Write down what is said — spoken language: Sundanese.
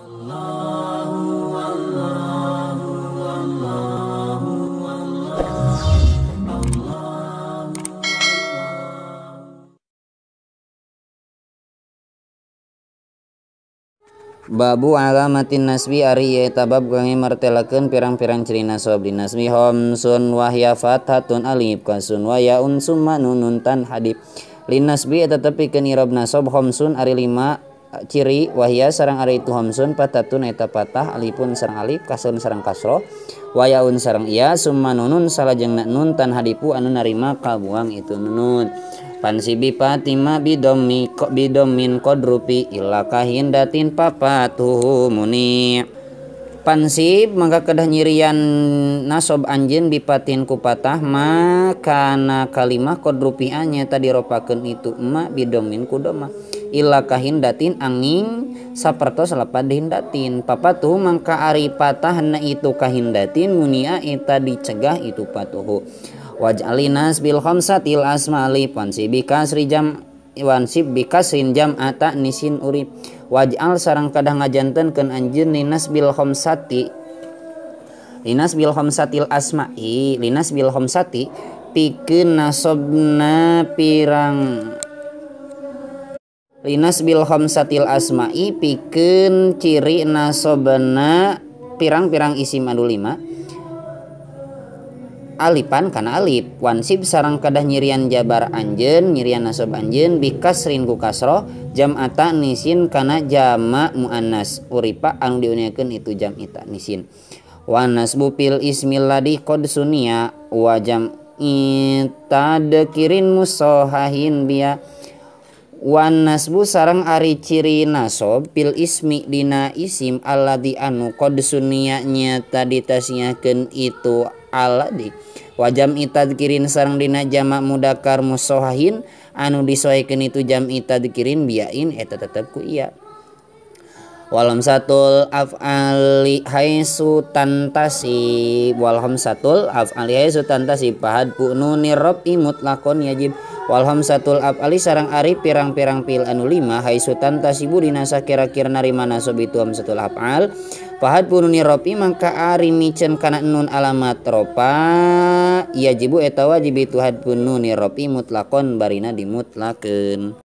Babu alamatin nasbi ari ieu tabab kangge martelakeun pirang-pirang ciri nasab. Di nasbi hamsun wahya fathatun alif kasun wa yaun summa nunun tan hadif. Lin nasbi eta tepikeun i'rab nasab hamsun ari 5 ciri wahya sareng ari itu hamsun fathatun eta patah alifun sareng alif kasun sareng kasroh wa yaun sareng iya summa nunun salajengna nun tan hadifu anu narima kabuang itu nunun. Pansibi patima bidomin kodrupi illa kahindatin papatuhu muni. Pansib mangka kedah nyirian nasob anjeun bipatin ku patah makana kalimah kodrupi anya tadi ropakeun itu ma bidomin ku doma illa kahindatin angin sapertos lapad hindatin papatuhu mangka ari patahna itu kahindatin munia eta dicegah itu patuhu. Waj'alinas bil khamsatil asmali wansib bikasri jam wansib bikasrin jam ata nisin urip waj'al sareng kadah ngajantenkeun anjeun linas bil khamsatil asma'i linas bil khamsati pikeun nasobna pirang linas bil khamsatil asma'i pikeun ciri nasobna pirang-pirang isim anu 5 alipan kana alif wansib sareng kadah nyirian jabar anjeun nyirian nasab anjeun bikasrin ku kasroh jam'ata nisin kana jama' muannas uripa anu diuniakeun itu jam'ita nisin wa nasbu fil ismil ladhi qad sunia wa jam'i tadkirin musahahin biya wa nasbu sareng ari ciri nasab fil ismi dina isim alladhi anu qad sunia nya tadi tasniahkeun itu alladhi wa jam'i tadkirin sareng dina jama' mudzakkar musahahin anu disoekeun itu jam'i tadkirin biain eta tetep ku iya. Wal hamsatul af'ali haitsu tantasib wal hamsatul af'ali haitsu tantasib fahad pu nunir rafi mutlaqon yajib wal hamsatul af'ali sareng ari pirang-pirang fil anu 5 haitsu tantasibu dina sakira-kira narima nasab itu hamsatul af'al fahad pu nunir rafi mangka ari miceun kana nun alamat ropa yajibu eta wajib itu had pu nunir rafi mutlaqon barina dimutlakeun.